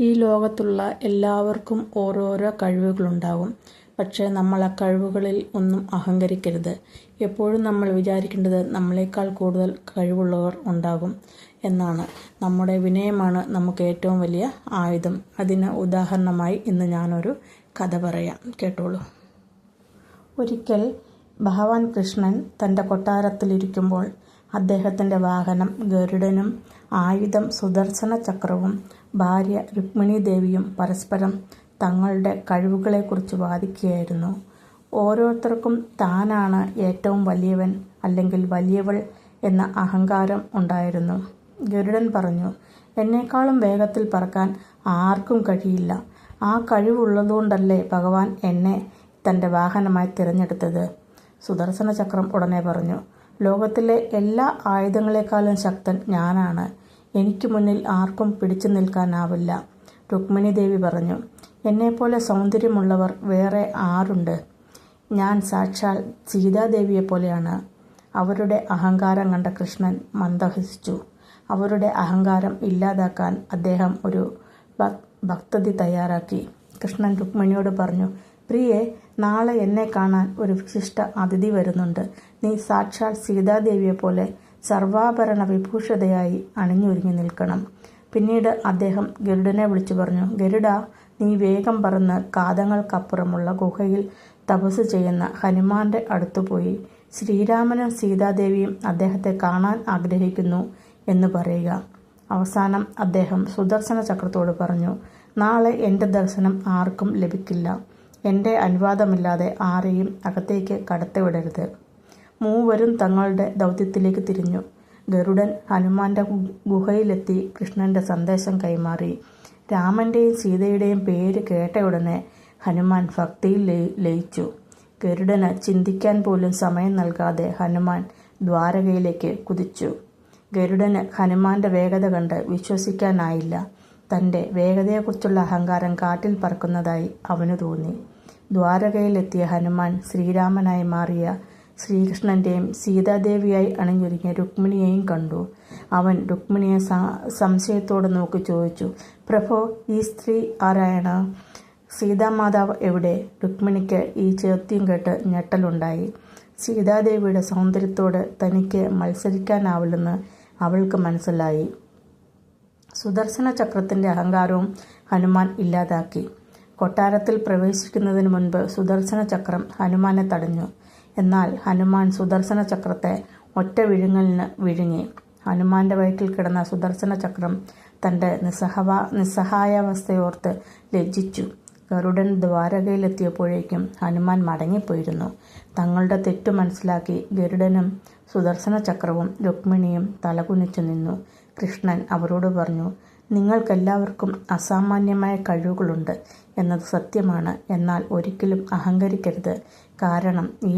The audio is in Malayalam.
ഈ ലോകത്തുള്ള എല്ലാവർക്കും ഓരോരോ കഴിവുകളുണ്ടാകും. പക്ഷേ നമ്മൾ ആ കഴിവുകളിൽ ഒന്നും അഹങ്കരിക്കരുത്. എപ്പോഴും നമ്മൾ വിചാരിക്കേണ്ടത് നമ്മളെക്കാൾ കൂടുതൽ കഴിവുള്ളവർ ഉണ്ടാകും എന്നാണ്. നമ്മുടെ വിനയമാണ് നമുക്ക് ഏറ്റവും വലിയ ആയുധം. അതിന് ഉദാഹരണമായി ഇന്ന് ഞാനൊരു കഥ പറയാം, കേട്ടോളൂ. ഒരിക്കൽ ഭഗവാൻ കൃഷ്ണൻ തൻ്റെ കൊട്ടാരത്തിലിരിക്കുമ്പോൾ അദ്ദേഹത്തിൻ്റെ വാഹനം ഗരുഡനും ആയുധം സുദർശന ചക്രവും ഭാര്യ രുക്മിണി ദേവിയും പരസ്പരം തങ്ങളുടെ കഴിവുകളെക്കുറിച്ച് വാദിക്കുകയായിരുന്നു. ഓരോരുത്തർക്കും താനാണ് ഏറ്റവും വലിയവൻ അല്ലെങ്കിൽ വലിയവൾ എന്ന അഹങ്കാരം ഉണ്ടായിരുന്നു. ഗരുഡൻ പറഞ്ഞു, എന്നെക്കാളും വേഗത്തിൽ പറക്കാൻ ആർക്കും കഴിയില്ല. ആ കഴിവുള്ളതുകൊണ്ടല്ലേ ഭഗവാൻ എന്നെ തൻ്റെ വാഹനമായി തിരഞ്ഞെടുത്തത്. സുദർശന ചക്രം ഉടനെ പറഞ്ഞു, ലോകത്തിലെ എല്ലാ ആയുധങ്ങളെക്കാളും ശക്തൻ ഞാനാണ്. എനിക്ക് മുന്നിൽ ആർക്കും പിടിച്ചു നിൽക്കാനാവില്ല. രുക്മിണി ദേവി പറഞ്ഞു, എന്നെപ്പോലെ സൗന്ദര്യമുള്ളവർ വേറെ ആരുണ്ട്? ഞാൻ സാക്ഷാൽ സീതാദേവിയെപ്പോലെയാണ്. അവരുടെ അഹങ്കാരം കണ്ട കൃഷ്ണൻ മന്ദഹസിച്ചു. അവരുടെ അഹങ്കാരം ഇല്ലാതാക്കാൻ അദ്ദേഹം ഒരു പദ്ധതി തയ്യാറാക്കി. കൃഷ്ണൻ രുക്മിണിയോട് പറഞ്ഞു, പ്രിയേ, നാളെ എന്നെ കാണാൻ ഒരു വിശിഷ്ട അതിഥി വരുന്നുണ്ട്. നീ സാക്ഷാൽ സീതാദേവിയെപ്പോലെ സർവാഭരണ വിഭൂഷിതയായി അണിഞ്ഞൊരുങ്ങി നിൽക്കണം. പിന്നീട് അദ്ദേഹം ഗരുഡനെ വിളിച്ചു പറഞ്ഞു, ഗരുഡ, നീ വേഗം പറന്ന് കാതങ്ങൾക്കപ്പുറമുള്ള ഗുഹയിൽ തപസ് ചെയ്യുന്ന ഹനുമാന്റെ അടുത്തുപോയി ശ്രീരാമനും സീതാദേവിയും അദ്ദേഹത്തെ കാണാൻ ആഗ്രഹിക്കുന്നു എന്ന് പറയുക. അവസാനം അദ്ദേഹം സുദർശന ചക്രത്തോട് പറഞ്ഞു, നാളെ എൻ്റെ ദർശനം ആർക്കും ലഭിക്കില്ല. എൻ്റെ അനുവാദമില്ലാതെ ആരെയും അകത്തേക്ക് കടത്തിവിടരുത്. മൂവരും തങ്ങളുടെ ദൗത്യത്തിലേക്ക് തിരിഞ്ഞു. ഗരുഡൻ ഹനുമാന്റെ ഗുഹയിലെത്തി കൃഷ്ണന്റെ സന്ദേശം കൈമാറി. രാമന്റെയും സീതയുടെയും പേര് കേട്ടയുടനെ ഹനുമാൻ ഭക്തിയിൽ ലയിച്ചു. ഗരുഡന് ചിന്തിക്കാൻ പോലും സമയം നൽകാതെ ഹനുമാൻ ദ്വാരകയിലേക്ക് കുതിച്ചു. ഗരുഡന് ഹനുമാന്റെ വേഗത കണ്ട് വിശ്വസിക്കാനായില്ല. തൻ്റെ വേഗതയെക്കുറിച്ചുള്ള അഹങ്കാരം കാറ്റിൽ പറക്കുന്നതായി അവന് തോന്നി. ദ്വാരകയിലെത്തിയ ഹനുമാൻ ശ്രീരാമനായി മാറിയ ശ്രീകൃഷ്ണന്റെയും സീതാദേവിയായി അണിഞ്ഞൊരുങ്ങിയ രുക്മിണിയെയും കണ്ടു. അവൻ രുക്മിണിയെ സംശയത്തോടെ നോക്കി ചോദിച്ചു, പ്രഭോ, ഈ സ്ത്രീ ആരാണ്? സീതാമാതാവ് എവിടെ? രുക്മിണിക്ക് ഈ ചോദ്യം കേട്ട് ഞെട്ടലുണ്ടായി. സീതാദേവിയുടെ സൗന്ദര്യത്തോട് തനിക്ക് മത്സരിക്കാനാവില്ലെന്ന് അവൾക്ക് മനസ്സിലായി. സുദർശന ചക്രത്തിന്റെ അഹങ്കാരവും ഹനുമാൻ ഇല്ലാതാക്കി. കൊട്ടാരത്തിൽ പ്രവേശിക്കുന്നതിന് മുൻപ് സുദർശന ചക്രം ഹനുമാനെ തടഞ്ഞു. എന്നാൽ ഹനുമാൻ സുദർശന ചക്രത്തെ ഒറ്റ വിഴുങ്ങലിന് വിഴുങ്ങി. ഹനുമാന്റെ വയറ്റിൽ കിടന്ന സുദർശന ചക്രം തൻ്റെ നിസ്സഹായാവസ്ഥയോർത്ത് ലജ്ജിച്ചു. ഗരുഡൻ ദ്വാരകയിലെത്തിയപ്പോഴേക്കും ഹനുമാൻ മടങ്ങിപ്പോയിരുന്നു. തങ്ങളുടെ തെറ്റു മനസ്സിലാക്കി ഗരുഡനും സുദർശന ചക്രവും രുക്മിണിയും തലകുനിച്ചു നിന്നു. കൃഷ്ണൻ അവരോട് പറഞ്ഞു, നിങ്ങൾക്കെല്ലാവർക്കും അസാമാന്യമായ കഴിവുകളുണ്ട് എന്നത് സത്യമാണ്. എന്നാൽ ഒരിക്കലും അഹങ്കരിക്കരുത്. കാരണം ഈ